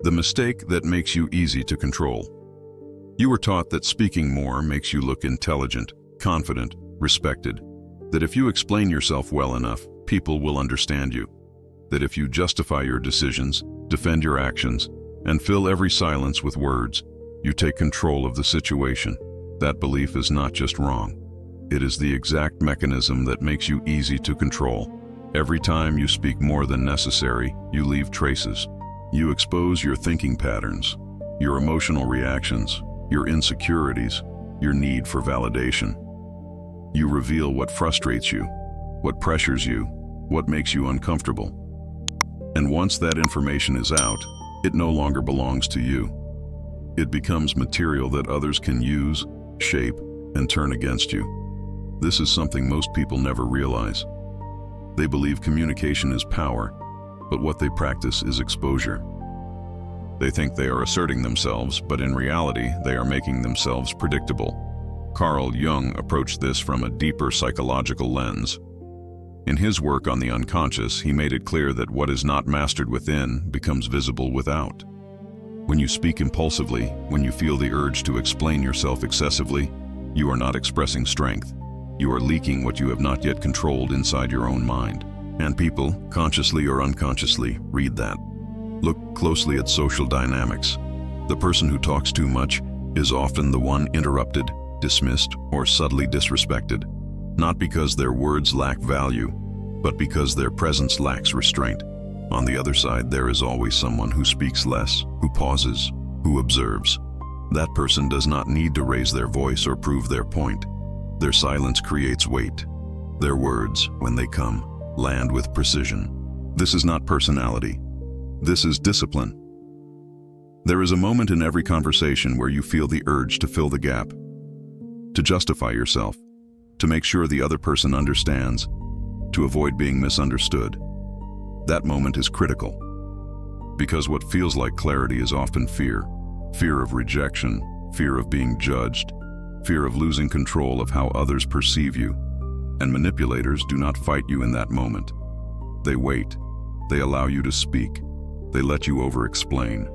The mistake that makes you easy to control. You were taught that speaking more makes you look intelligent, confident, respected. That if you explain yourself well enough, people will understand you. That if you justify your decisions, defend your actions, and fill every silence with words, you take control of the situation. That belief is not just wrong. It is the exact mechanism that makes you easy to control. Every time you speak more than necessary, you leave traces. You expose your thinking patterns, your emotional reactions, your insecurities, your need for validation. You reveal what frustrates you, what pressures you, what makes you uncomfortable. And once that information is out, it no longer belongs to you. It becomes material that others can use, shape, and turn against you. This is something most people never realize. They believe communication is power, but what they practice is exposure. They think they are asserting themselves, but in reality, they are making themselves predictable. CARL Jung approached this from a deeper psychological lens. In his work on the unconscious, he made it clear that what is not mastered within becomes visible without. When you speak impulsively, when you feel the urge to explain yourself excessively, you are not expressing strength. You are leaking what you have not yet controlled inside your own mind. And people, consciously or unconsciously, read that. Look closely at social dynamics. The person who talks too much is often the one interrupted, dismissed, or subtly disrespected. Not because their words lack value, but because their presence lacks restraint. On the other side, there is always someone who speaks less, who pauses, who observes. That person does not need to raise their voice or prove their point. Their silence creates weight. Their words, when they come, land with precision. This is not personality. This is discipline. There is a moment in every conversation where you feel the urge to fill the gap, to justify yourself, to make sure the other person understands, to avoid being misunderstood. That moment is critical, because what feels like clarity is often fear. Fear of rejection, fear of being judged, fear of losing control of how others perceive you. And manipulators do not fight you in that moment. They wait. They allow you to speak. They let you over-explain.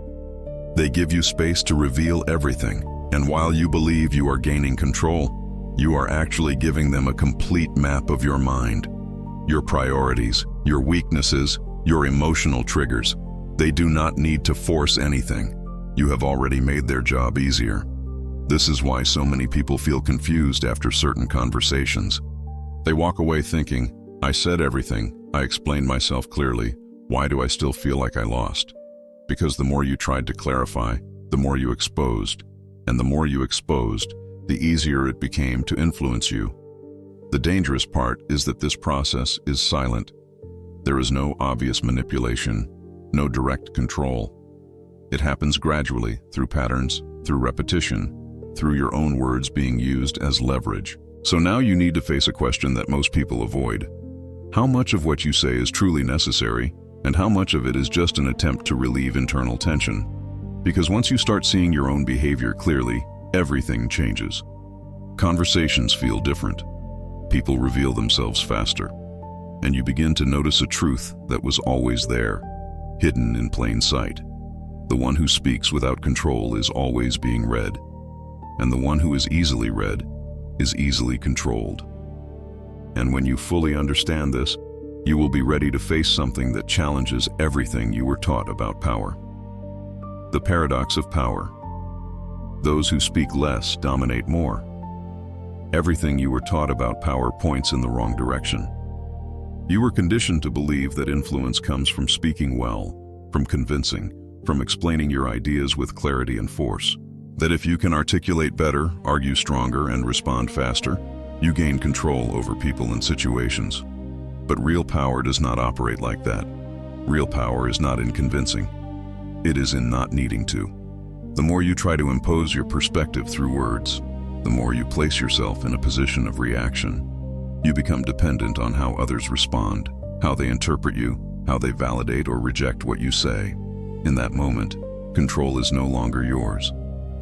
They give you space to reveal everything. And while you believe you are gaining control, you are actually giving them a complete map of your mind, your priorities, your weaknesses, your emotional triggers. They do not need to force anything. You have already made their job easier. This is why so many people feel confused after certain conversations. They walk away thinking, I said everything, I explained myself clearly, why do I still feel like I lost? Because the more you tried to clarify, the more you exposed. And the more you exposed, the easier it became to influence you. The dangerous part is that this process is silent. There is no obvious manipulation, no direct control. It happens gradually, through patterns, through repetition, through your own words being used as leverage. So now you need to face a question that most people avoid. How much of what you say is truly necessary, and how much of it is just an attempt to relieve internal tension? Because once you start seeing your own behavior clearly, everything changes. Conversations feel different. People reveal themselves faster. And you begin to notice a truth that was always there, hidden in plain sight. The one who speaks without control is always being read. And the one who is easily read is easily controlled. And when you fully understand this, you will be ready to face something that challenges everything you were taught about power. The paradox of power. Those who speak less dominate more. Everything you were taught about power points in the wrong direction. You were conditioned to believe that influence comes from speaking well, from convincing, from explaining your ideas with clarity and force. That if you can articulate better, argue stronger, and respond faster, you gain control over people and situations. But real power does not operate like that. Real power is not in convincing. It is in not needing to. The more you try to impose your perspective through words, the more you place yourself in a position of reaction. You become dependent on how others respond, how they interpret you, how they validate or reject what you say. In that moment, control is no longer yours.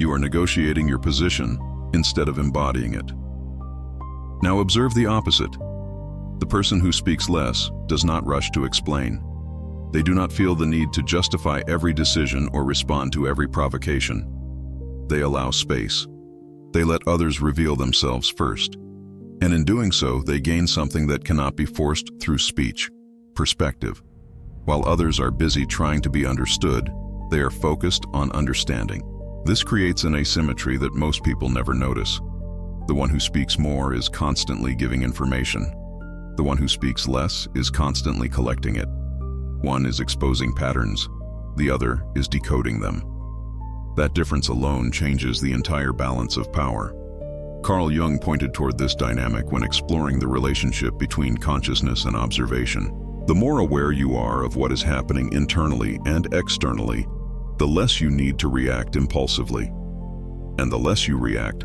You are negotiating your position instead of embodying it. Now observe the opposite. The person who speaks less does not rush to explain. They do not feel the need to justify every decision or respond to every provocation. They allow space. They let others reveal themselves first. And in doing so, they gain something that cannot be forced through speech: perspective. While others are busy trying to be understood, they are focused on understanding. This creates an asymmetry that most people never notice. The one who speaks more is constantly giving information. The one who speaks less is constantly collecting it. One is exposing patterns, the other is decoding them. That difference alone changes the entire balance of power. CARL Jung pointed toward this dynamic when exploring the relationship between consciousness and observation. The more aware you are of what is happening internally and externally, the less you need to react impulsively. And the less you react,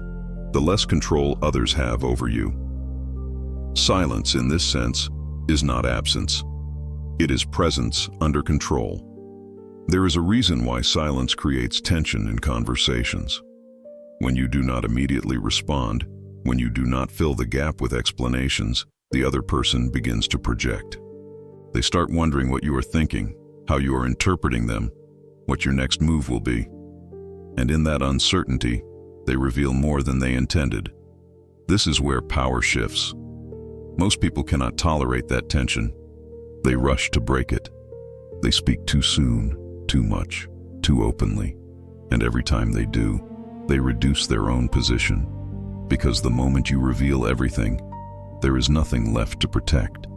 the less control others have over you. Silence, in this sense, is not absence. It is presence under control. There is a reason why silence creates tension in conversations. When you do not immediately respond, when you do not fill the gap with explanations, the other person begins to project. They start wondering what you are thinking, how you are interpreting them, what your next move will be. And in that uncertainty, they reveal more than they intended. This is where power shifts. Most people cannot tolerate that tension. They rush to break it. They speak too soon, too much, too openly. And every time they do, they reduce their own position. Because the moment you reveal everything, there is nothing left to protect,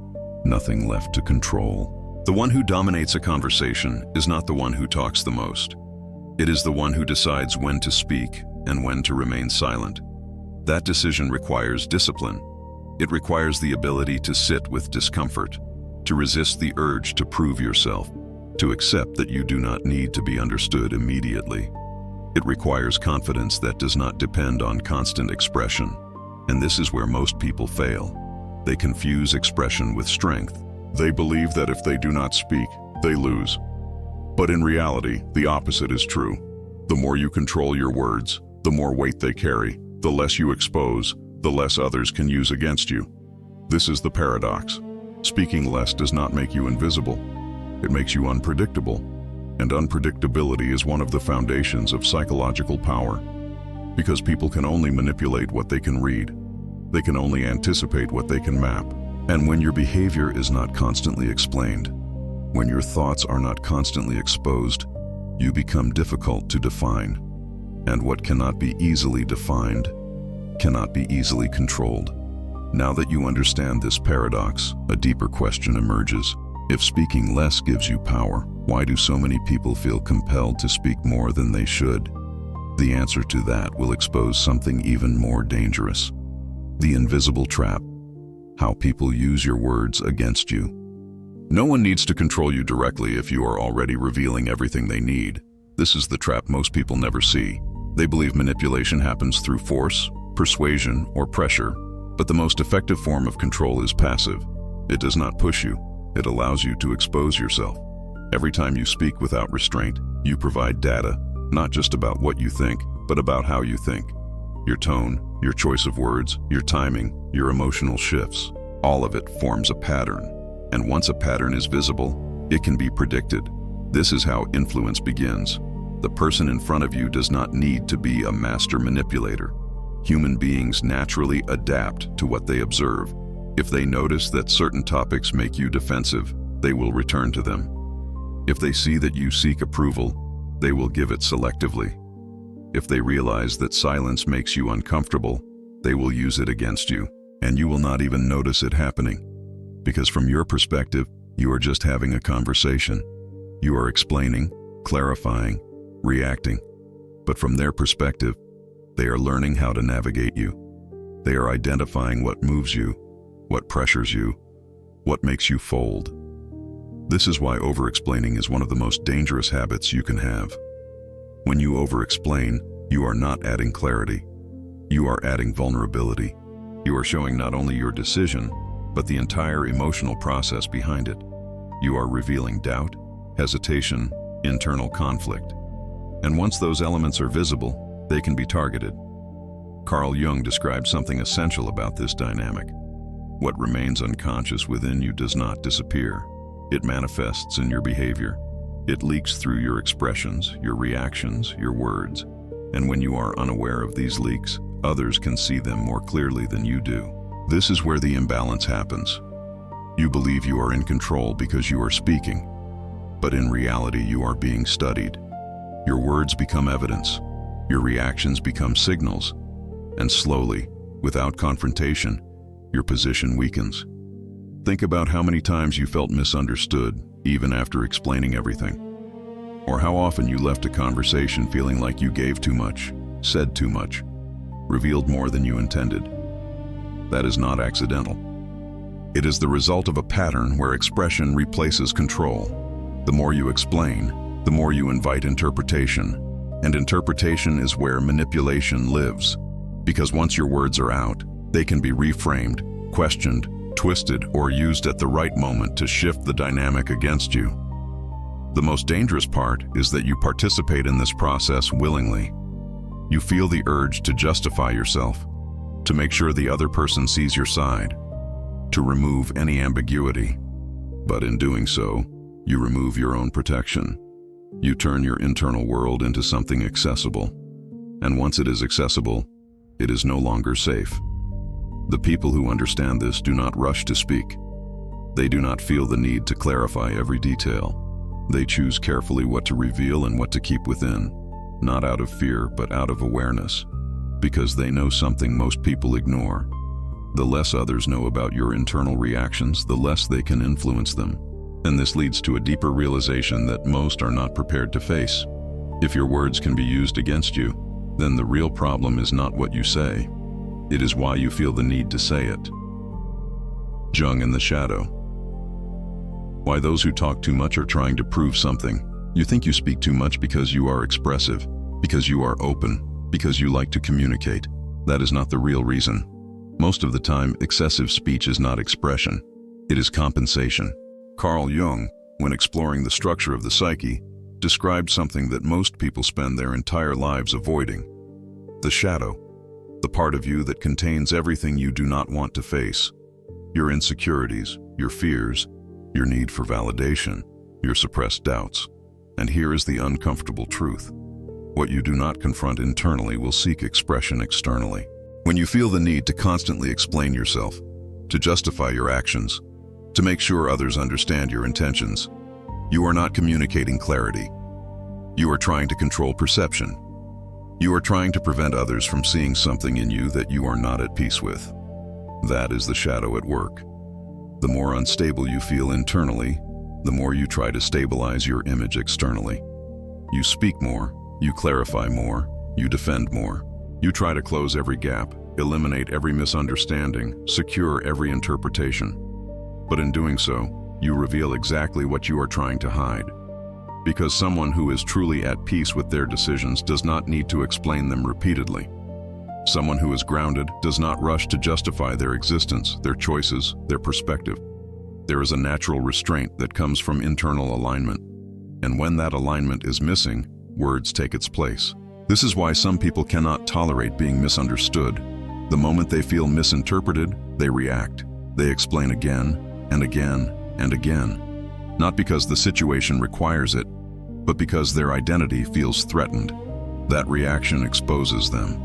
nothing left to control. The one who dominates a conversation is not the one who talks the most. It is the one who decides when to speak and when to remain silent. That decision requires discipline. It requires the ability to sit with discomfort, to resist the urge to prove yourself, to accept that you do not need to be understood immediately. It requires confidence that does not depend on constant expression. And this is where most people fail. They confuse expression with strength. They believe that if they do not speak, they lose. But in reality, the opposite is true. The more you control your words, the more weight they carry. The less you expose, the less others can use against you. This is the paradox. Speaking less does not make you invisible. It makes you unpredictable. And unpredictability is one of the foundations of psychological power. Because people can only manipulate what they can read. They can only anticipate what they can map. And when your behavior is not constantly explained, when your thoughts are not constantly exposed, you become difficult to define. And what cannot be easily defined cannot be easily controlled. Now that you understand this paradox, a deeper question emerges. If speaking less gives you power, why do so many people feel compelled to speak more than they should? The answer to that will expose something even more dangerous. The invisible trap. How people use your words against you. No one needs to control you directly if you are already revealing everything they need. This is the trap most people never see. They believe manipulation happens through force, persuasion, or pressure, but the most effective form of control is passive. It does not push you. It allows you to expose yourself. Every time you speak without restraint, you provide data, not just about what you think, but about how you think. Your tone, your choice of words, your timing, your emotional shifts, all of it forms a pattern. And once a pattern is visible, it can be predicted. This is how influence begins. The person in front of you does not need to be a master manipulator. Human beings naturally adapt to what they observe. If they notice that certain topics make you defensive, they will return to them. If they see that you seek approval, they will give it selectively. If they realize that silence makes you uncomfortable, they will use it against you, and you will not even notice it happening. Because from your perspective, you are just having a conversation. You are explaining, clarifying, reacting. But from their perspective, they are learning how to navigate you. They are identifying what moves you, what pressures you, what makes you fold. This is why over-explaining is one of the most dangerous habits you can have. When you over-explain, you are not adding clarity. You are adding vulnerability. You are showing not only your decision, but the entire emotional process behind it. You are revealing doubt, hesitation, internal conflict. And once those elements are visible, they can be targeted. CARL Jung described something essential about this dynamic. What remains unconscious within you does not disappear. It manifests in your behavior. It leaks through your expressions, your reactions, your words. And when you are unaware of these leaks, others can see them more clearly than you do. This is where the imbalance happens. You believe you are in control because you are speaking, but in reality you are being studied. Your words become evidence, your reactions become signals, and slowly, without confrontation, your position weakens. Think about how many times you felt misunderstood, even after explaining everything. Or how often you left a conversation feeling like you gave too much, said too much, revealed more than you intended. That is not accidental. It is the result of a pattern where expression replaces control. The more you explain, the more you invite interpretation. And interpretation is where manipulation lives. Because once your words are out, they can be reframed, questioned, twisted, or used at the right moment to shift the dynamic against you. The most dangerous part is that you participate in this process willingly. You feel the urge to justify yourself, to make sure the other person sees your side, to remove any ambiguity. But in doing so, you remove your own protection. You turn your internal world into something accessible. And once it is accessible, it is no longer safe. The people who understand this do not rush to speak. They do not feel the need to clarify every detail. They choose carefully what to reveal and what to keep within, not out of fear, but out of awareness, because they know something most people ignore. The less others know about your internal reactions, the less they can influence them. And this leads to a deeper realization that most are not prepared to face. If your words can be used against you, then the real problem is not what you say. It is why you feel the need to say it. Jung in the shadow. Why those who talk too much are trying to prove something. You think you speak too much because you are expressive, because you are open, because you like to communicate. That is not the real reason. Most of the time, excessive speech is not expression. It is compensation. CARL Jung, when exploring the structure of the psyche, described something that most people spend their entire lives avoiding. The shadow. The part of you that contains everything you do not want to face. Your insecurities, your fears, your need for validation, your suppressed doubts. And here is the uncomfortable truth. What you do not confront internally will seek expression externally. When you feel the need to constantly explain yourself, to justify your actions, to make sure others understand your intentions, you are not communicating clarity. You are trying to control perception. You are trying to prevent others from seeing something in you that you are not at peace with. That is the shadow at work. The more unstable you feel internally, the more you try to stabilize your image externally. You speak more, you clarify more, you defend more. You try to close every gap, eliminate every misunderstanding, secure every interpretation. But in doing so, you reveal exactly what you are trying to hide. Because someone who is truly at peace with their decisions does not need to explain them repeatedly. Someone who is grounded does not rush to justify their existence, their choices, their perspective. There is a natural restraint that comes from internal alignment. And when that alignment is missing, words take its place. This is why some people cannot tolerate being misunderstood. The moment they feel misinterpreted, they react. They explain again and again and again. Not because the situation requires it, but because their identity feels threatened. That reaction exposes them.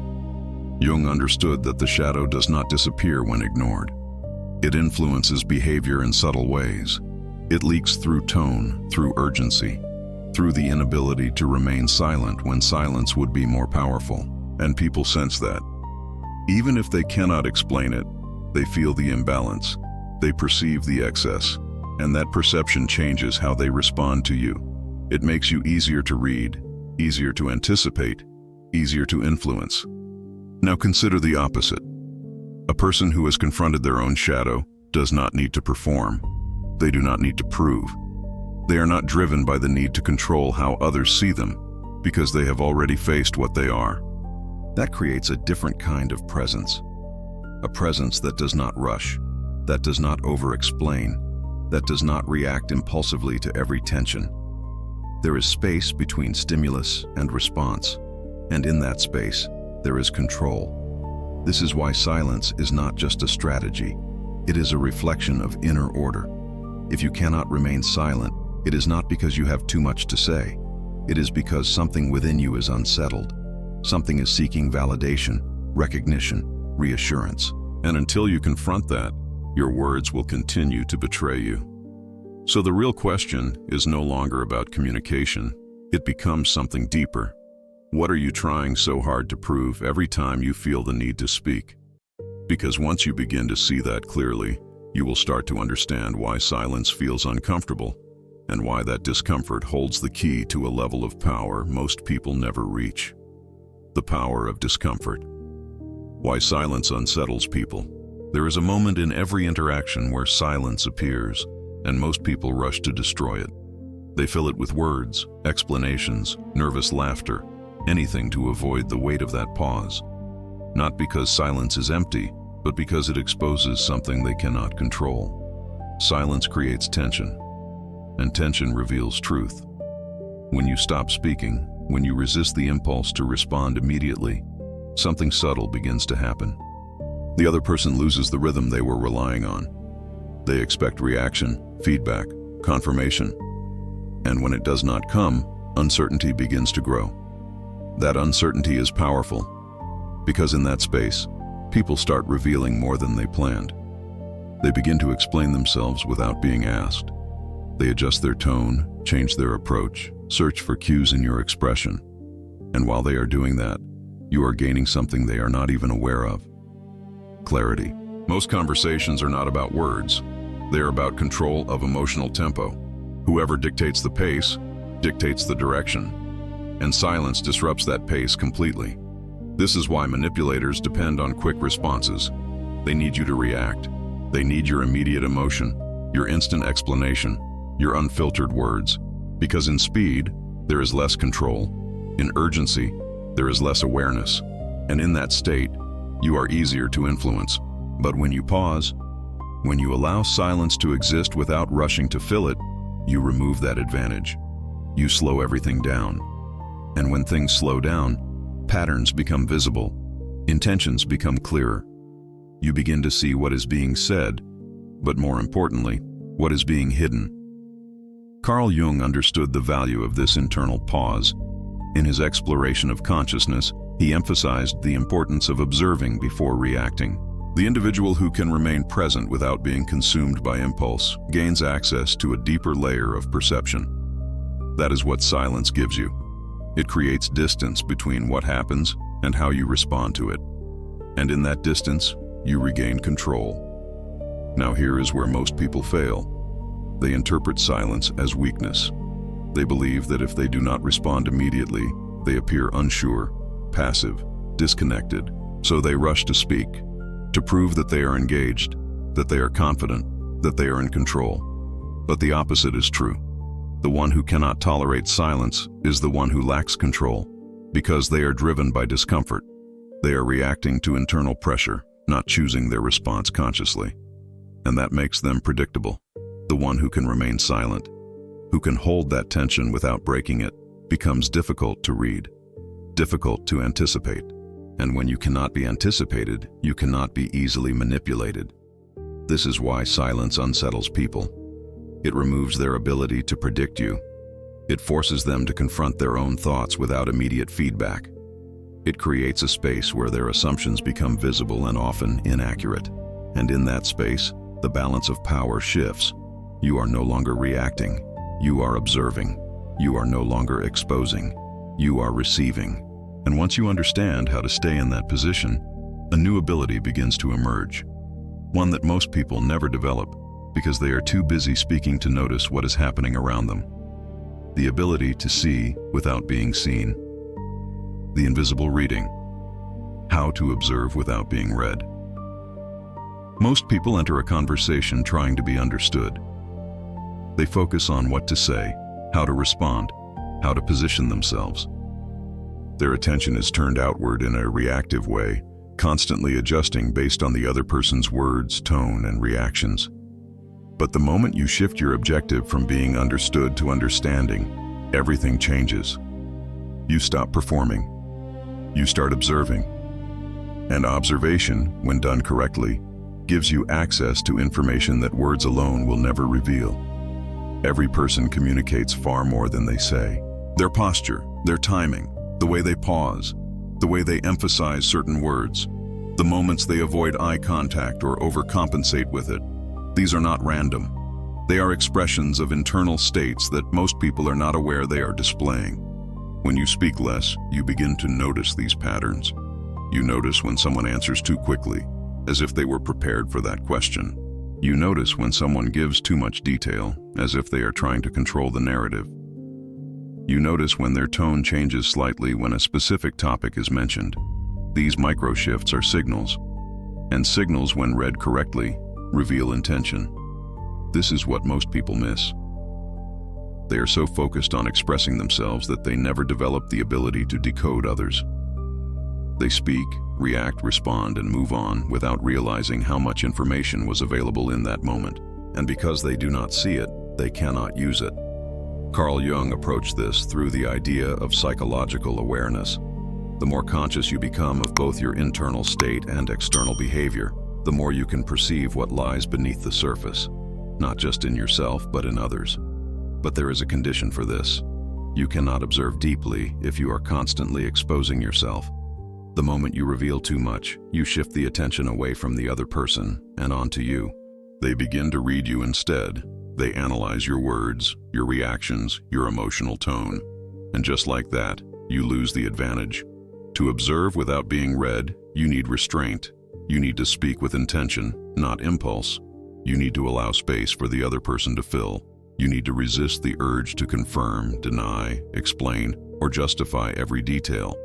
Jung understood that the shadow does not disappear when ignored. It influences behavior in subtle ways. It leaks through tone, through urgency, through the inability to remain silent when silence would be more powerful. And people sense that. Even if they cannot explain it, they feel the imbalance. They perceive the excess. And that perception changes how they respond to you. It makes you easier to read, easier to anticipate, easier to influence. Now consider the opposite. A person who has confronted their own shadow does not need to perform. They do not need to prove. They are not driven by the need to control how others see them, because they have already faced what they are. That creates a different kind of presence. A presence that does not rush, that does not over-explain, that does not react impulsively to every tension. There is space between stimulus and response, and in that space, there is control. This is why silence is not just a strategy. It is a reflection of inner order. If you cannot remain silent, it is not because you have too much to say. It is because something within you is unsettled. Something is seeking validation, recognition, reassurance. And until you confront that, your words will continue to betray you. So the real question is no longer about communication. It becomes something deeper. What are you trying so hard to prove every time you feel the need to speak? Because once you begin to see that clearly, you will start to understand why silence feels uncomfortable and why that discomfort holds the key to a level of power most people never reach. The power of discomfort. Why silence unsettles people. There is a moment in every interaction where silence appears, and most people rush to destroy it. They fill it with words, explanations, nervous laughter, anything to avoid the weight of that pause. Not because silence is empty, but because it exposes something they cannot control. Silence creates tension, and tension reveals truth. When you stop speaking, when you resist the impulse to respond immediately, something subtle begins to happen. The other person loses the rhythm they were relying on. They expect reaction, feedback, confirmation. And when it does not come, uncertainty begins to grow. That uncertainty is powerful, because in that space, people start revealing more than they planned. They begin to explain themselves without being asked. They adjust their tone, change their approach, search for cues in your expression. And while they are doing that, you are gaining something they are not even aware of. Clarity. Most conversations are not about words. They are about control of emotional tempo. Whoever dictates the pace, dictates the direction. And silence disrupts that pace completely. This is why manipulators depend on quick responses. They need you to react. They need your immediate emotion, your instant explanation, your unfiltered words. Because in speed, there is less control. In urgency, there is less awareness. And in that state, you are easier to influence. But when you pause, when you allow silence to exist without rushing to fill it, you remove that advantage. You slow everything down. And when things slow down, patterns become visible, intentions become clearer. You begin to see what is being said, but more importantly, what is being hidden. CARL Jung understood the value of this internal pause. In his exploration of consciousness, he emphasized the importance of observing before reacting. The individual who can remain present without being consumed by impulse gains access to a deeper layer of perception. That is what silence gives you. It creates distance between what happens and how you respond to it. And in that distance, you regain control. Now here is where most people fail. They interpret silence as weakness. They believe that if they do not respond immediately, they appear unsure, passive, disconnected. So they rush to speak, to prove that they are engaged, that they are confident, that they are in control. But the opposite is true. The one who cannot tolerate silence is the one who lacks control, because they are driven by discomfort. They are reacting to internal pressure, not choosing their response consciously. And that makes them predictable. The one who can remain silent, who can hold that tension without breaking it, becomes difficult to read, difficult to anticipate. And when you cannot be anticipated, you cannot be easily manipulated. This is why silence unsettles people. It removes their ability to predict you. It forces them to confront their own thoughts without immediate feedback. It creates a space where their assumptions become visible and often inaccurate. And in that space, the balance of power shifts. You are no longer reacting. You are observing. You are no longer exposing. You are receiving. And once you understand how to stay in that position, a new ability begins to emerge. One that most people never develop because they are too busy speaking to notice what is happening around them. The ability to see without being seen. The invisible reading. How to observe without being read. Most people enter a conversation trying to be understood. They focus on what to say, how to respond, how to position themselves. Their attention is turned outward in a reactive way, constantly adjusting based on the other person's words, tone, and reactions. But the moment you shift your objective from being understood to understanding, everything changes. You stop performing. You start observing. And observation, when done correctly, gives you access to information that words alone will never reveal. Every person communicates far more than they say. Their posture, their timing, the way they pause, the way they emphasize certain words, the moments they avoid eye contact or overcompensate with it. These are not random. They are expressions of internal states that most people are not aware they are displaying. When you speak less, you begin to notice these patterns. You notice when someone answers too quickly, as if they were prepared for that question. You notice when someone gives too much detail, as if they are trying to control the narrative. You notice when their tone changes slightly when a specific topic is mentioned. These micro shifts are signals, and signals, when read correctly, reveal intention. This is what most people miss. They are so focused on expressing themselves that they never develop the ability to decode others. They speak, react, respond, and move on without realizing how much information was available in that moment. And because they do not see it, they cannot use it. CARL Jung approached this through the idea of psychological awareness. The more conscious you become of both your internal state and external behavior, the more you can perceive what lies beneath the surface, not just in yourself, but in others. But there is a condition for this. You cannot observe deeply if you are constantly exposing yourself. The moment you reveal too much, you shift the attention away from the other person and onto you. They begin to read you instead. They analyze your words, your reactions, your emotional tone. And just like that, you lose the advantage. To observe without being read, you need restraint. You need to speak with intention, not impulse. You need to allow space for the other person to fill. You need to resist the urge to confirm, deny, explain, or justify every detail.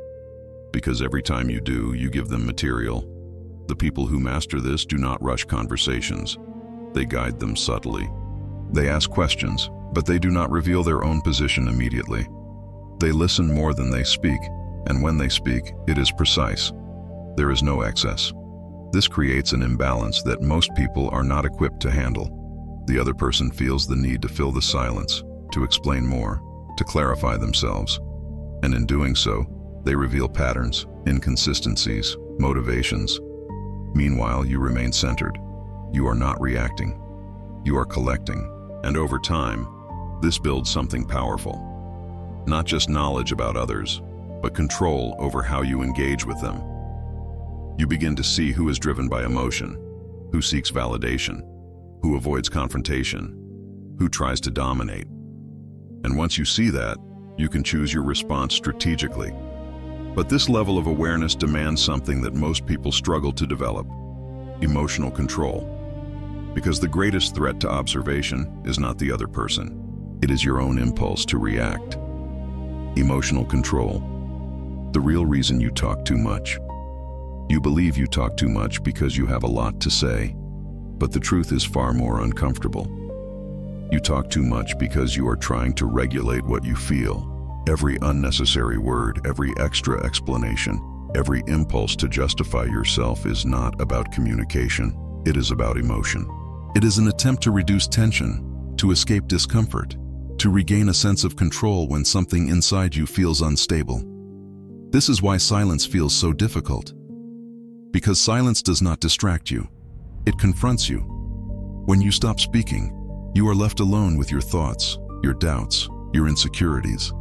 Because every time you do, you give them material. The people who master this do not rush conversations. They guide them subtly. They ask questions, but they do not reveal their own position immediately. They listen more than they speak, and when they speak, it is precise. There is no excess. This creates an imbalance that most people are not equipped to handle. The other person feels the need to fill the silence, to explain more, to clarify themselves. And in doing so, they reveal patterns, inconsistencies, motivations. Meanwhile, you remain centered. You are not reacting. You are collecting. And over time, this builds something powerful. Not just knowledge about others, but control over how you engage with them. You begin to see who is driven by emotion, who seeks validation, who avoids confrontation, who tries to dominate. And once you see that, you can choose your response strategically. But this level of awareness demands something that most people struggle to develop: emotional control. Because the greatest threat to observation is not the other person. It is your own impulse to react. Emotional control. The real reason you talk too much. You believe you talk too much because you have a lot to say, but the truth is far more uncomfortable. You talk too much because you are trying to regulate what you feel. Every unnecessary word, every extra explanation, every impulse to justify yourself is not about communication. It is about emotion. It is an attempt to reduce tension, to escape discomfort, to regain a sense of control when something inside you feels unstable. This is why silence feels so difficult. Because silence does not distract you. It confronts you. When you stop speaking, you are left alone with your thoughts, your doubts, your insecurities.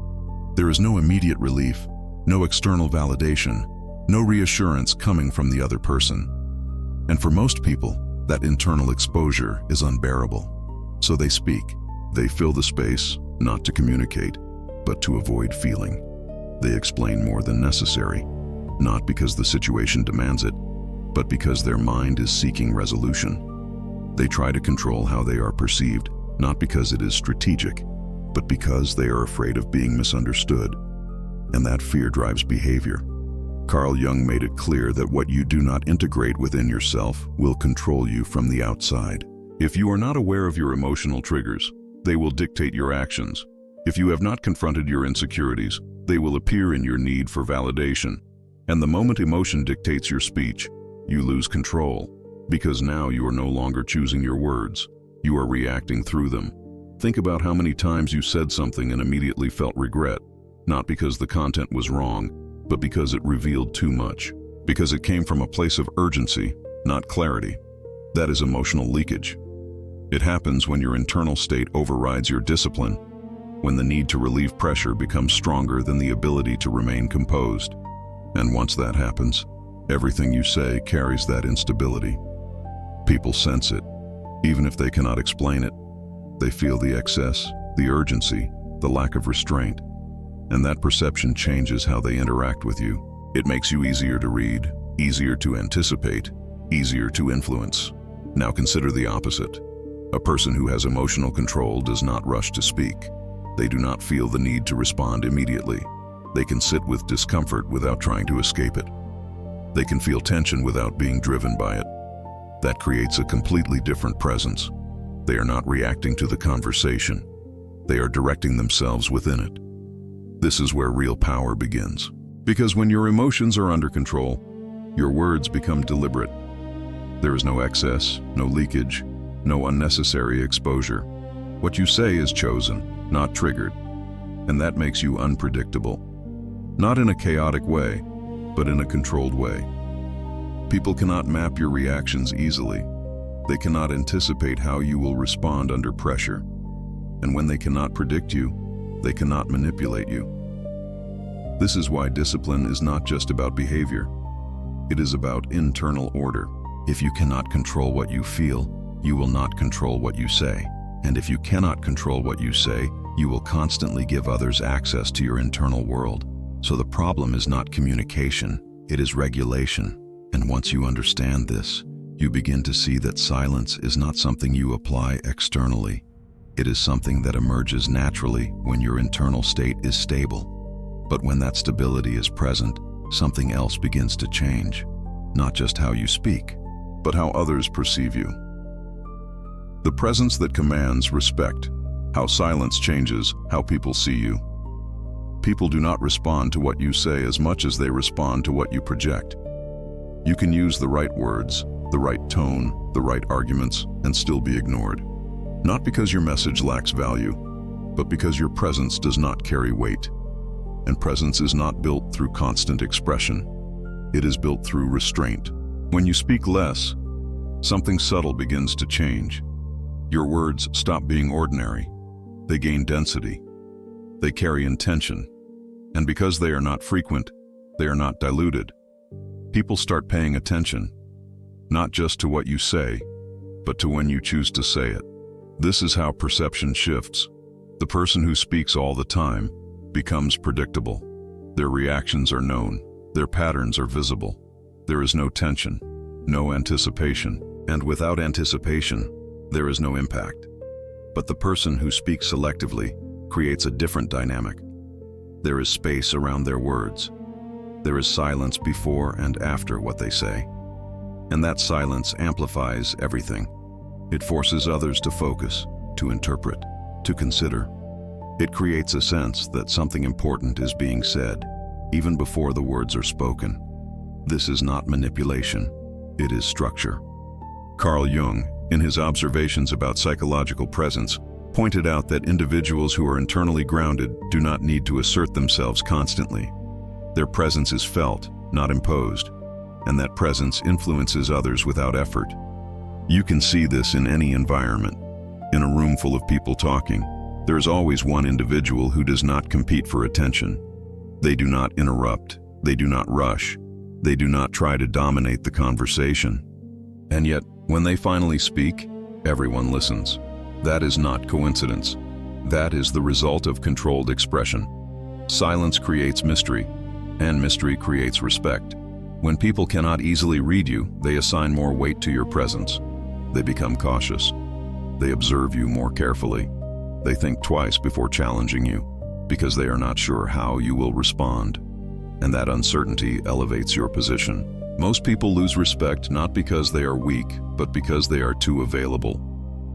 There is no immediate relief, no external validation, no reassurance coming from the other person. And for most people, that internal exposure is unbearable. So they speak. They fill the space, not to communicate, but to avoid feeling. They explain more than necessary, not because the situation demands it, but because their mind is seeking resolution. They try to control how they are perceived, not because it is strategic, but because they are afraid of being misunderstood. And that fear drives behavior. CARL Jung made it clear that what you do not integrate within yourself will control you from the outside. If you are not aware of your emotional triggers, they will dictate your actions. If you have not confronted your insecurities, they will appear in your need for validation. And the moment emotion dictates your speech, you lose control, because now you are no longer choosing your words. You are reacting through them. Think about how many times you said something and immediately felt regret, not because the content was wrong, but because it revealed too much, because it came from a place of urgency, not clarity. That is emotional leakage. It happens when your internal state overrides your discipline, when the need to relieve pressure becomes stronger than the ability to remain composed. And once that happens, everything you say carries that instability. People sense it, even if they cannot explain it. They feel the excess, the urgency, the lack of restraint, and that perception changes how they interact with you. It makes you easier to read, easier to anticipate, easier to influence. Now consider the opposite. A person who has emotional control does not rush to speak. They do not feel the need to respond immediately. They can sit with discomfort without trying to escape it. They can feel tension without being driven by it. That creates a completely different presence. They are not reacting to the conversation. They are directing themselves within it. This is where real power begins. Because when your emotions are under control, your words become deliberate. There is no excess, no leakage, no unnecessary exposure. What you say is chosen, not triggered, and that makes you unpredictable. Not in a chaotic way, but in a controlled way. People cannot map your reactions easily. They cannot anticipate how you will respond under pressure. And when they cannot predict you, they cannot manipulate you. This is why discipline is not just about behavior. It is about internal order. If you cannot control what you feel, you will not control what you say. And if you cannot control what you say, you will constantly give others access to your internal world. So the problem is not communication, it is regulation. And once you understand this, you begin to see that silence is not something you apply externally. It is something that emerges naturally when your internal state is stable. But when that stability is present, something else begins to change. Not just how you speak, but how others perceive you. The presence that commands respect, how silence changes how people see you. People do not respond to what you say as much as they respond to what you project. You can use the right words, the right tone, the right arguments, and still be ignored. Not because your message lacks value, but because your presence does not carry weight. And presence is not built through constant expression. It is built through restraint. When you speak less, something subtle begins to change. Your words stop being ordinary. They gain density. They carry intention. And because they are not frequent, they are not diluted. People start paying attention, not just to what you say, but to when you choose to say it. This is how perception shifts. The person who speaks all the time becomes predictable. Their reactions are known. Their patterns are visible. There is no tension, no anticipation, and without anticipation, there is no impact. But the person who speaks selectively creates a different dynamic. There is space around their words. There is silence before and after what they say. And that silence amplifies everything. It forces others to focus, to interpret, to consider. It creates a sense that something important is being said, even before the words are spoken. This is not manipulation, it is structure. CARL Jung, in his observations about psychological presence, pointed out that individuals who are internally grounded do not need to assert themselves constantly. Their presence is felt, not imposed, and that presence influences others without effort. You can see this in any environment. In a room full of people talking, there is always one individual who does not compete for attention. They do not interrupt, they do not rush, they do not try to dominate the conversation. And yet, when they finally speak, everyone listens. That is not coincidence. That is the result of controlled expression. Silence creates mystery, and mystery creates respect. When people cannot easily read you, they assign more weight to your presence. They become cautious. They observe you more carefully. They think twice before challenging you, because they are not sure how you will respond. And that uncertainty elevates your position. Most people lose respect not because they are weak, but because they are too available.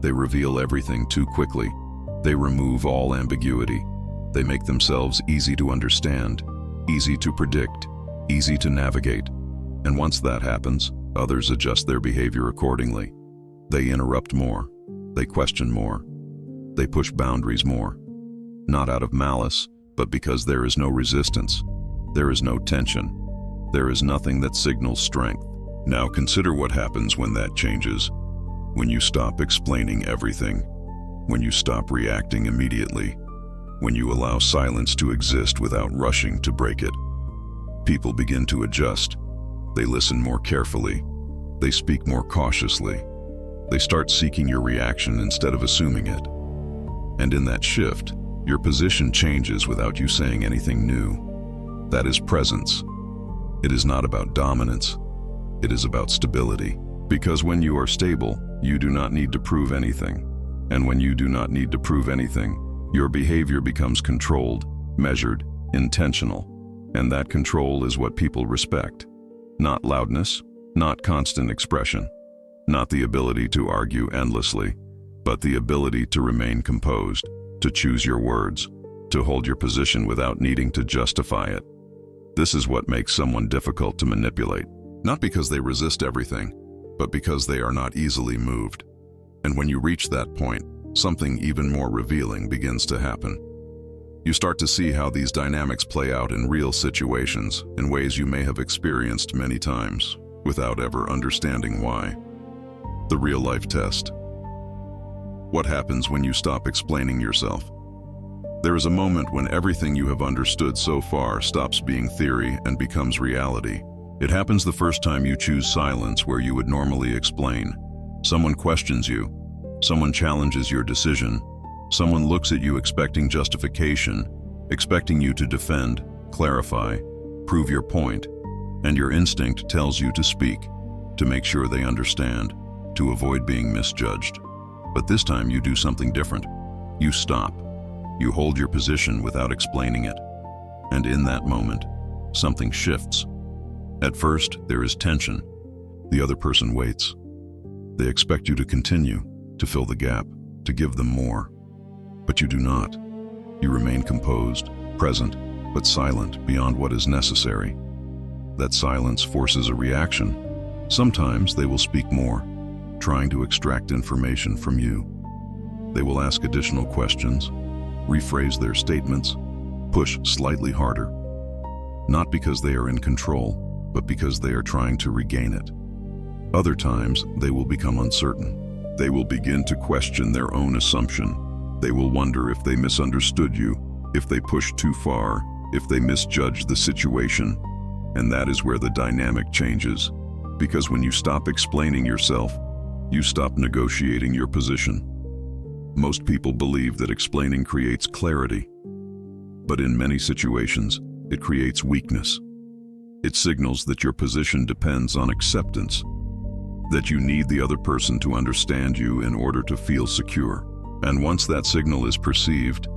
They reveal everything too quickly. They remove all ambiguity. They make themselves easy to understand, easy to predict, easy to navigate. And once that happens, others adjust their behavior accordingly. They interrupt more. They question more. They push boundaries more. Not out of malice, but because there is no resistance. There is no tension. There is nothing that signals strength. Now consider what happens when that changes. When you stop explaining everything, when you stop reacting immediately, when you allow silence to exist without rushing to break it. People begin to adjust. They listen more carefully. They speak more cautiously. They start seeking your reaction instead of assuming it. And in that shift, your position changes without you saying anything new. That is presence. It is not about dominance. It is about stability. Because when you are stable, you do not need to prove anything. And when you do not need to prove anything, your behavior becomes controlled, measured, intentional. And that control is what people respect. Not loudness, not constant expression, not the ability to argue endlessly, but the ability to remain composed, to choose your words, to hold your position without needing to justify it. This is what makes someone difficult to manipulate, not because they resist everything, but because they are not easily moved. And when you reach that point, something even more revealing begins to happen. You start to see how these dynamics play out in real situations, in ways you may have experienced many times, without ever understanding why. The real-life test. What happens when you stop explaining yourself? There is a moment when everything you have understood so far stops being theory and becomes reality. It happens the first time you choose silence where you would normally explain. Someone questions you. Someone challenges your decision. Someone looks at you expecting justification, expecting you to defend, clarify, prove your point, and your instinct tells you to speak, to make sure they understand, to avoid being misjudged. But this time you do something different. You stop. You hold your position without explaining it. And in that moment, something shifts. At first, there is tension. The other person waits. They expect you to continue, to fill the gap, to give them more. But you do not. You remain composed, present, but silent beyond what is necessary. That silence forces a reaction. Sometimes they will speak more, trying to extract information from you. They will ask additional questions, rephrase their statements, push slightly harder. Not because they are in control, but because they are trying to regain it. Other times, they will become uncertain. They will begin to question their own assumption. They will wonder if they misunderstood you, if they pushed too far, if they misjudged the situation. And that is where the dynamic changes. Because when you stop explaining yourself, you stop negotiating your position. Most people believe that explaining creates clarity. But in many situations, it creates weakness. It signals that your position depends on acceptance, that you need the other person to understand you in order to feel secure. And once that signal is perceived,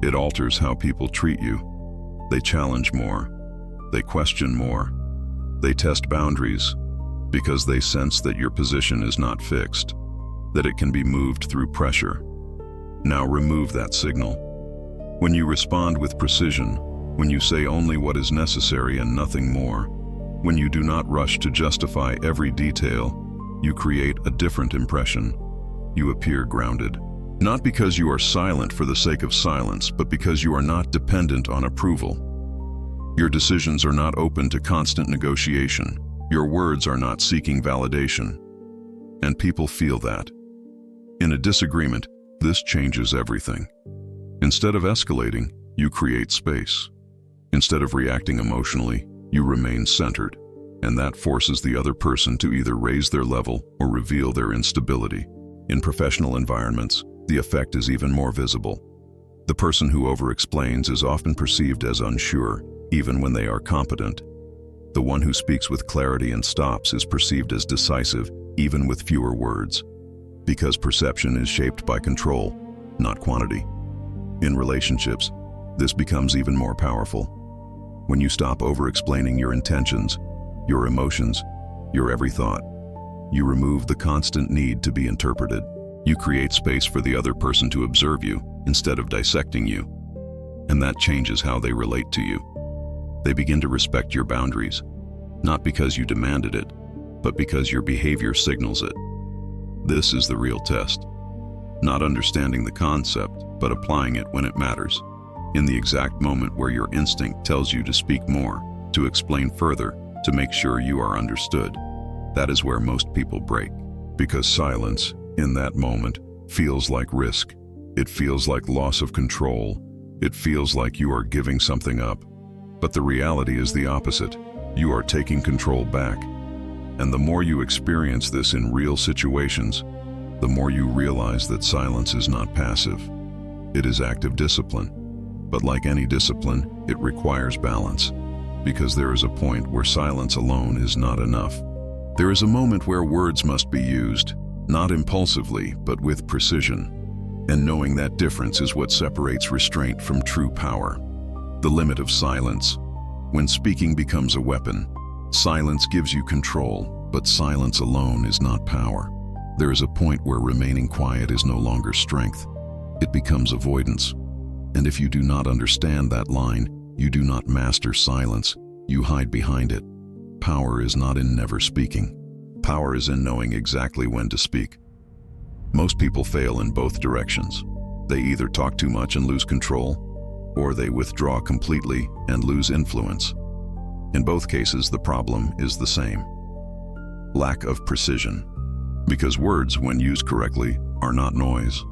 it alters how people treat you. They challenge more. They question more. They test boundaries because they sense that your position is not fixed, that it can be moved through pressure. Now remove that signal. When you respond with precision, when you say only what is necessary and nothing more, when you do not rush to justify every detail, you create a different impression. You appear grounded. Not because you are silent for the sake of silence, but because you are not dependent on approval. Your decisions are not open to constant negotiation. Your words are not seeking validation. And people feel that. In a disagreement, this changes everything. Instead of escalating, you create space. Instead of reacting emotionally, you remain centered. And that forces the other person to either raise their level or reveal their instability. In professional environments, the effect is even more visible. The person who over-explains is often perceived as unsure, even when they are competent. The one who speaks with clarity and stops is perceived as decisive, even with fewer words. Because perception is shaped by control, not quantity. In relationships, this becomes even more powerful. When you stop over-explaining your intentions, your emotions, your every thought, you remove the constant need to be interpreted. You create space for the other person to observe you instead of dissecting you. And that changes how they relate to you. They begin to respect your boundaries, not because you demanded it, but because your behavior signals it. This is the real test. Not understanding the concept, but applying it when it matters. In the exact moment where your instinct tells you to speak more, to explain further, to make sure you are understood. That is where most people break. Because silence, in that moment, feels like risk. It feels like loss of control. It feels like you are giving something up. But the reality is the opposite. You are taking control back. And the more you experience this in real situations, the more you realize that silence is not passive. It is active discipline. But like any discipline, it requires balance. Because there is a point where silence alone is not enough. There is a moment where words must be used, not impulsively, but with precision. And knowing that difference is what separates restraint from true power. The limit of silence. When speaking becomes a weapon, silence gives you control, but silence alone is not power. There is a point where remaining quiet is no longer strength. It becomes avoidance. And if you do not understand that line, you do not master silence, you hide behind it. Power is not in never speaking. Power is in knowing exactly when to speak. Most people fail in both directions. They either talk too much and lose control, or they withdraw completely and lose influence. In both cases, the problem is the same. Lack of precision. Because words, when used correctly, are not noise.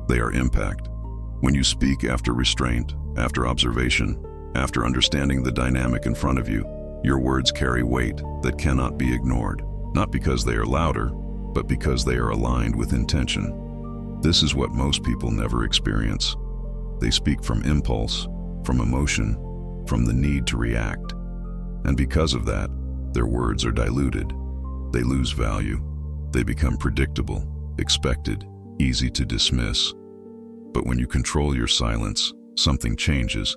They are impact. When you speak after restraint, after observation, after understanding the dynamic in front of you, your words carry weight that cannot be ignored, not because they are louder, but because they are aligned with intention. This is what most people never experience. They speak from impulse, from emotion, from the need to react. And because of that, their words are diluted. They lose value. They become predictable, expected, easy to dismiss. But when you control your silence, something changes.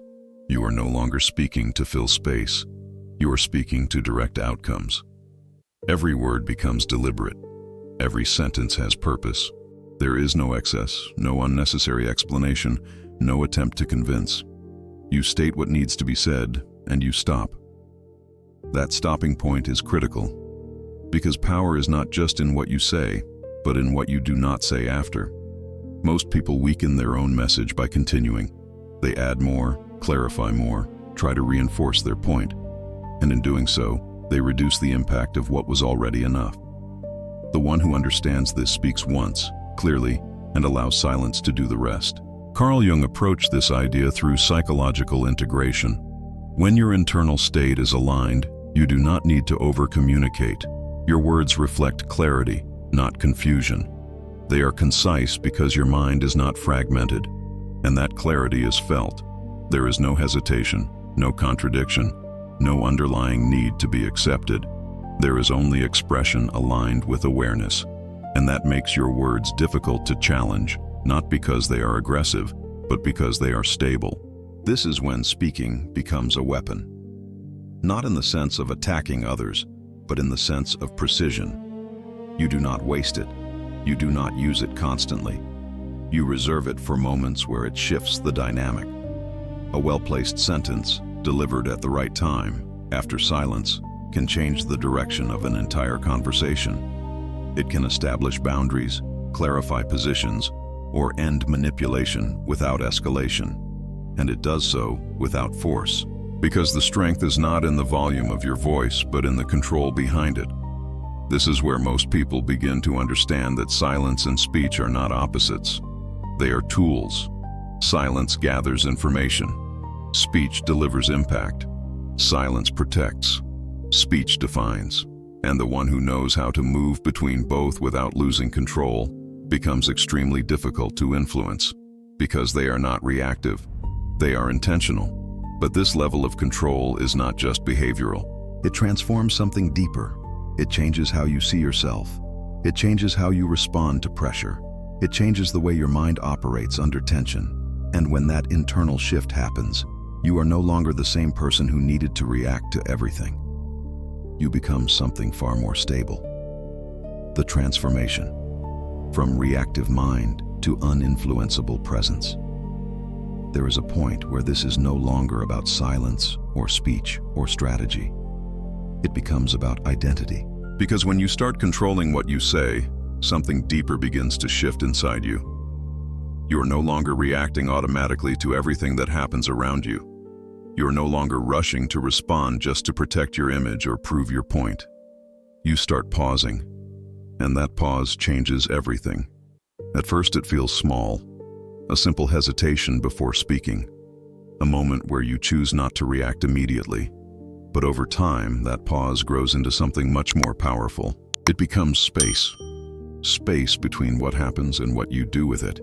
You are no longer speaking to fill space. You are speaking to direct outcomes. Every word becomes deliberate. Every sentence has purpose. There is no excess, no unnecessary explanation, no attempt to convince. You state what needs to be said, and you stop. That stopping point is critical, because power is not just in what you say, but in what you do not say after. Most people weaken their own message by continuing. They add more, clarify more, try to reinforce their point. And in doing so, they reduce the impact of what was already enough. The one who understands this speaks once, clearly, and allows silence to do the rest. CARL Jung approached this idea through psychological integration. When your internal state is aligned, you do not need to over-communicate. Your words reflect clarity, not confusion. They are concise because your mind is not fragmented, and that clarity is felt. There is no hesitation, no contradiction, no underlying need to be accepted. There is only expression aligned with awareness, and that makes your words difficult to challenge, not because they are aggressive, but because they are stable. This is when speaking becomes a weapon. Not in the sense of attacking others, but in the sense of precision. You do not waste it. You do not use it constantly. You reserve it for moments where it shifts the dynamic. A well-placed sentence, delivered at the right time, after silence, can change the direction of an entire conversation. It can establish boundaries, clarify positions, or end manipulation without escalation. And it does so without force. Because the strength is not in the volume of your voice, but in the control behind it. This is where most people begin to understand that silence and speech are not opposites. They are tools. Silence gathers information. Speech delivers impact. Silence protects. Speech defines. And the one who knows how to move between both without losing control becomes extremely difficult to influence. Because they are not reactive. They are intentional. But this level of control is not just behavioral. It transforms something deeper. It changes how you see yourself. It changes how you respond to pressure. It changes the way your mind operates under tension. And when that internal shift happens, you are no longer the same person who needed to react to everything. You become something far more stable. The transformation. From reactive mind to uninfluenceable presence. There is a point where this is no longer about silence or speech or strategy. It becomes about identity. Because when you start controlling what you say, something deeper begins to shift inside you. You are no longer reacting automatically to everything that happens around you. You are no longer rushing to respond just to protect your image or prove your point. You start pausing. and that pause changes everything. At first it feels small, a simple hesitation before speaking, a moment where you choose not to react immediately. But over time, that pause grows into something much more powerful. It becomes space. Space between what happens and what you do with it.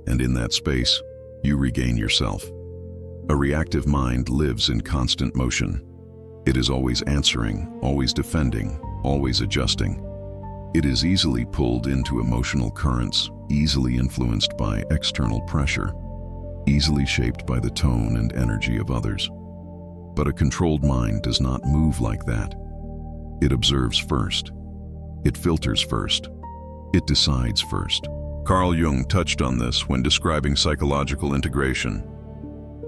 And in that space, you regain yourself. A reactive mind lives in constant motion. It is always answering, always defending, always adjusting. It is easily pulled into emotional currents, easily influenced by external pressure, easily shaped by the tone and energy of others. But a controlled mind does not move like that. It observes first. It filters first. It decides first. Carl Jung touched on this when describing psychological integration.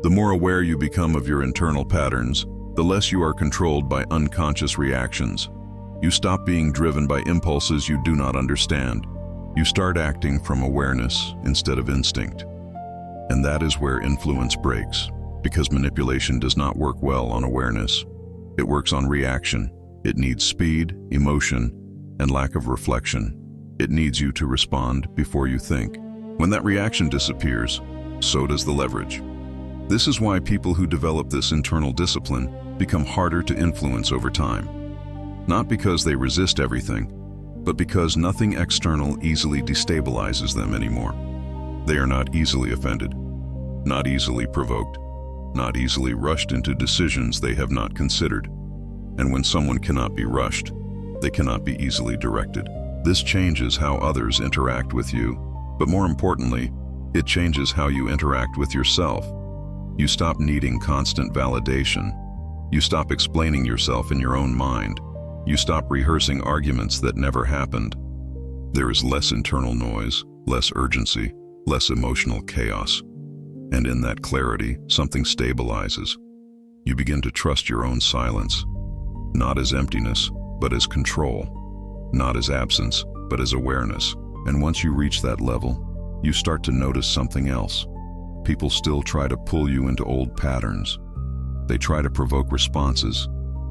The more aware you become of your internal patterns, the less you are controlled by unconscious reactions. You stop being driven by impulses you do not understand. You start acting from awareness instead of instinct. And that is where influence breaks, because manipulation does not work well on awareness. It works on reaction. It needs speed, emotion, and lack of reflection. It needs you to respond before you think. When that reaction disappears, so does the leverage. This is why people who develop this internal discipline become harder to influence over time. Not because they resist everything, but because nothing external easily destabilizes them anymore. They are not easily offended, not easily provoked, not easily rushed into decisions they have not considered. And when someone cannot be rushed, they cannot be easily directed. This changes how others interact with you, but more importantly, it changes how you interact with yourself. You stop needing constant validation. You stop explaining yourself in your own mind. You stop rehearsing arguments that never happened. There is less internal noise, less urgency, less emotional chaos. And in that clarity, something stabilizes. You begin to trust your own silence, not as emptiness, but as control. Not as absence, but as awareness. And once you reach that level, you start to notice something else. People still try to pull you into old patterns. They try to provoke responses,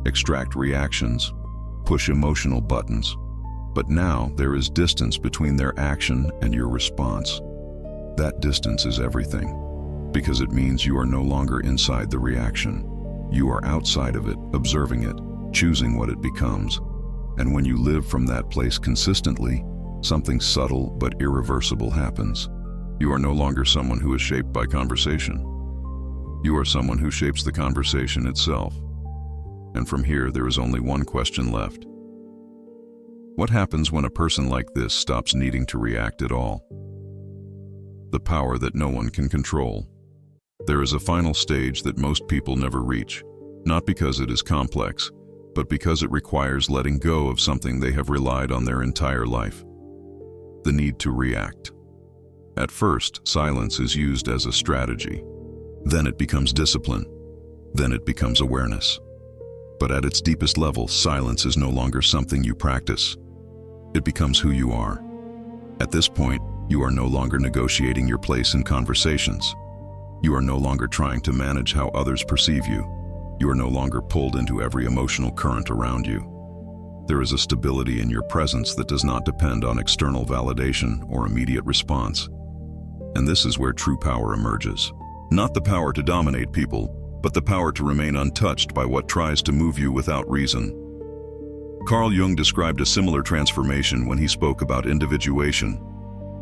extract reactions, push emotional buttons. But now there is distance between their action and your response. That distance is everything, because it means you are no longer inside the reaction. You are outside of it, observing it, choosing what it becomes. And when you live from that place consistently, something subtle but irreversible happens. You are no longer someone who is shaped by conversation. You are someone who shapes the conversation itself. And from here, there is only one question left. What happens when a person like this stops needing to react at all? The power that no one can control. There is a final stage that most people never reach, not because it is complex, but because it requires letting go of something they have relied on their entire life. The need to react. At first, silence is used as a strategy. Then it becomes discipline. Then it becomes awareness. But at its deepest level, silence is no longer something you practice. It becomes who you are. At this point, you are no longer negotiating your place in conversations. You are no longer trying to manage how others perceive you. You are no longer pulled into every emotional current around you. There is a stability in your presence that does not depend on external validation or immediate response. And this is where true power emerges. Not the power to dominate people, but the power to remain untouched by what tries to move you without reason. Carl Jung described a similar transformation when he spoke about individuation.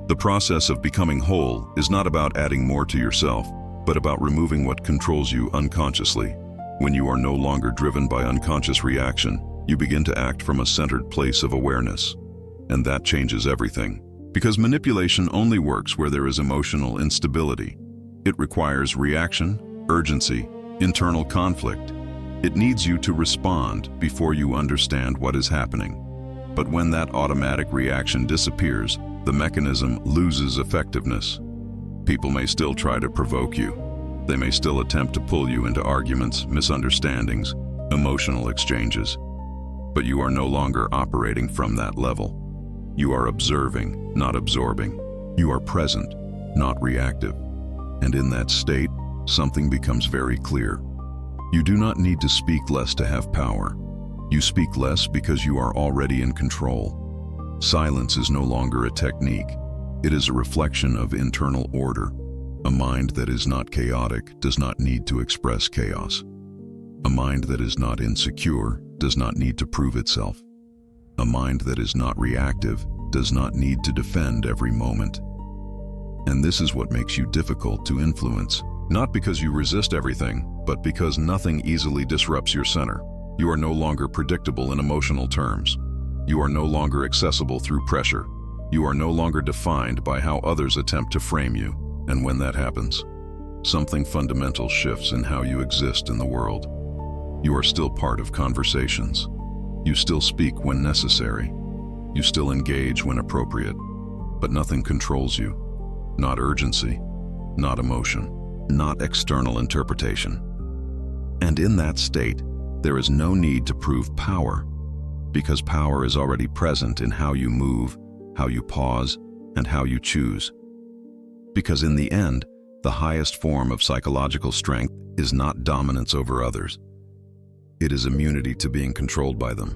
The process of becoming whole is not about adding more to yourself, but about removing what controls you unconsciously. When you are no longer driven by unconscious reaction, you begin to act from a centered place of awareness. And that changes everything. Because manipulation only works where there is emotional instability. It requires reaction, urgency, internal conflict. It needs you to respond before you understand what is happening. But when that automatic reaction disappears, the mechanism loses effectiveness. People may still try to provoke you. They may still attempt to pull you into arguments, misunderstandings, emotional exchanges. But you are no longer operating from that level. You are observing, not absorbing. You are present, not reactive. And in that state, something becomes very clear. You do not need to speak less to have power. You speak less because you are already in control. Silence is no longer a technique. It is a reflection of internal order. A mind that is not chaotic does not need to express chaos. A mind that is not insecure does not need to prove itself. A mind that is not reactive does not need to defend every moment. And this is what makes you difficult to influence. Not because you resist everything, but because nothing easily disrupts your center. You are no longer predictable in emotional terms. You are no longer accessible through pressure. You are no longer defined by how others attempt to frame you. And when that happens, something fundamental shifts in how you exist in the world. You are still part of conversations. You still speak when necessary. You still engage when appropriate. But nothing controls you. Not urgency, not emotion, not external interpretation. And in that state, there is no need to prove power, because power is already present in how you move, how you pause, and how you choose. Because in the end, the highest form of psychological strength is not dominance over others. It is immunity to being controlled by them.